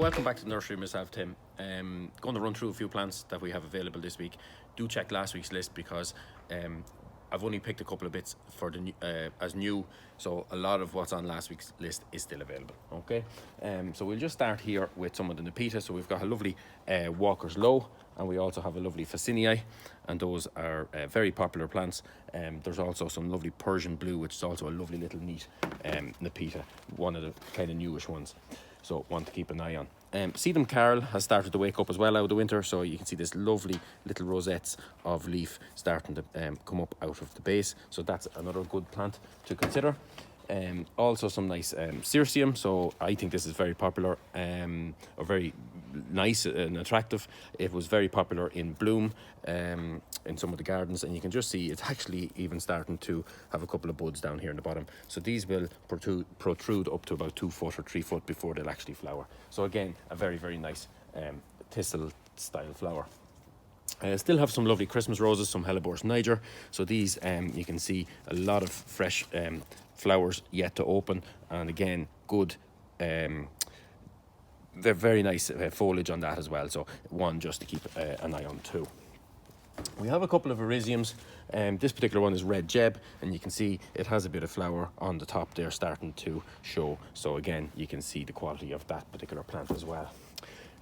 welcome back to the nursery. Myself, Tim. Going to run through a few plants that we have available this week. Do check last week's list because I've only picked a couple of bits for the as new, so a lot of what's on last week's list is still available. Okay, so we'll just start here with some of the Nepeta. So we've got a lovely Walker's Low, and we also have a lovely Fascinii, and those are very popular plants. There's also some lovely Persian Blue, which is also a lovely little neat Nepeta, one of the kind of newish ones, so one to keep an eye on. Sedum Carol has started to wake up as well out of the winter, so you can see this lovely little rosettes of leaf starting to come up out of the base, so that's another good plant to consider. Also some nice Cerium, so I think this is very popular, or very nice and attractive. It was very popular in bloom in some of the gardens, and you can just see it's actually even starting to have a couple of buds down here in the bottom. So these will protrude up to about 2 foot or 3 foot before they'll actually flower. So again, a very, very nice thistle style flower. Still have some lovely Christmas roses, some Hellebores Niger. So these, you can see a lot of fresh flowers yet to open, and again, good, they're very nice foliage on that as well. So one just to keep an eye on too. We have a couple of Erisiums. This particular one is Red Jeb, and you can see it has a bit of flower on the top there starting to show. So again, you can see the quality of that particular plant as well.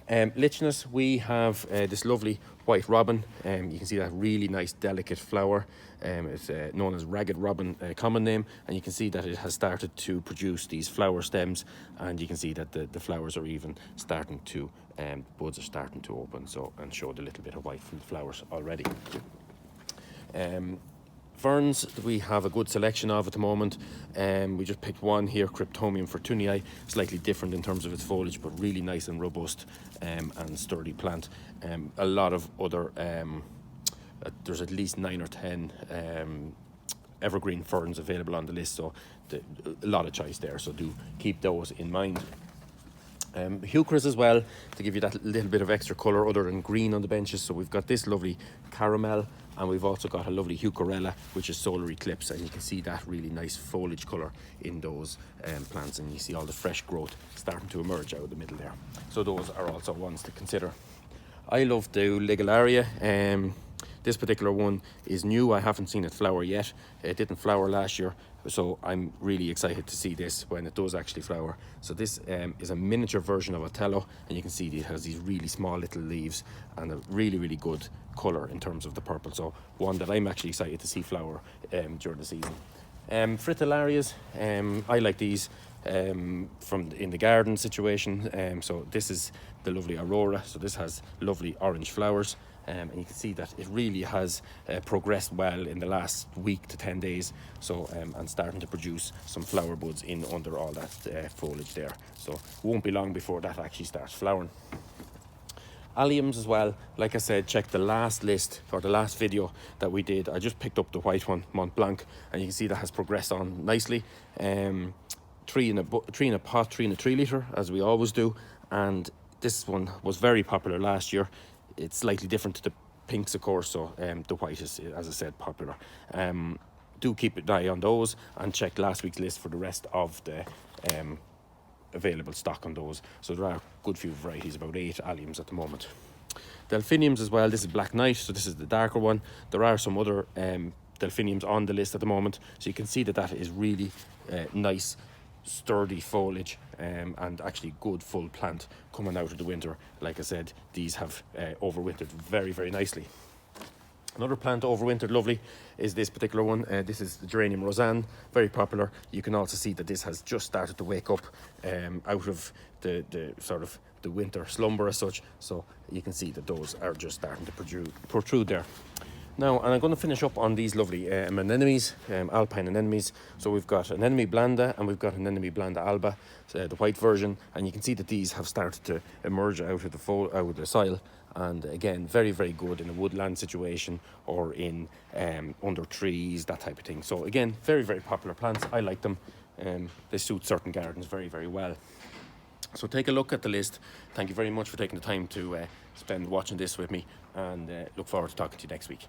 Lichnus, we have this lovely white robin. You can see that really nice delicate flower. It's known as ragged robin, common name, and you can see that it has started to produce these flower stems, and you can see that the flowers are even starting to, buds are starting to open, so, and showed a little bit of white from the flowers already. Ferns, we have a good selection of at the moment. We just picked one here, Cryptomium fortunii, slightly different in terms of its foliage, but really nice and robust and sturdy plant. A lot of other, there's at least 9 or 10 evergreen ferns available on the list, so a lot of choice there, so do keep those in mind. Hillcrista as well, to give you that little bit of extra colour other than green on the benches. So we've got this lovely caramel, and we've also got a lovely Heucherella, which is solar eclipse, and you can see that really nice foliage colour in those plants, and you see all the fresh growth starting to emerge out of the middle there. So those are also ones to consider. I love the Ligularia. This particular one is new. I haven't seen it flower yet. It didn't flower last year, so I'm really excited to see this when it does actually flower. So this is a miniature version of Otello, and you can see it has these really small little leaves and a really, really good colour in terms of the purple. So one that I'm actually excited to see flower during the season. Fritillarias, I like these from in the garden situation. So this is the lovely Aurora. So this has lovely orange flowers. And you can see that it really has progressed well in the last week to 10 days, so and starting to produce some flower buds in under all that foliage there, so it won't be long before that actually starts flowering. Alliums as well, like I said, check the last list or the last video that we did. I just picked up the white one, Mont Blanc, and you can see that has progressed on nicely. 3 in a pot, 3 in a 3 litre, as we always do, and this one was very popular last year. It's slightly different to the pinks, of course, so the white is, as I said, popular. Do keep an eye on those and check last week's list for the rest of the available stock on those. So there are a good few varieties, about 8 Alliums at the moment. Delphiniums as well, this is Black Knight, so this is the darker one. There are some other Delphiniums on the list at the moment, so you can see that that is really nice, sturdy foliage, and actually good full plant coming out of the winter. Like I said, these have overwintered very, very nicely. Another plant overwintered lovely is this particular one. This is the Geranium Roseanne, very popular. You can also see that this has just started to wake up out of the sort of the winter slumber as such, so you can see that those are just starting to protrude there. Now, and I'm going to finish up on these lovely anemones, alpine anemones. So we've got an Anemone blanda and we've got an Anemone blanda alba, so the white version, and you can see that these have started to emerge out of the soil, and again, very, very good in a woodland situation or in under trees, that type of thing. So again, very, very popular plants. I like them. They suit certain gardens very, very well. So take a look at the list. Thank you very much for taking the time to spend watching this with me, and look forward to talking to you next week.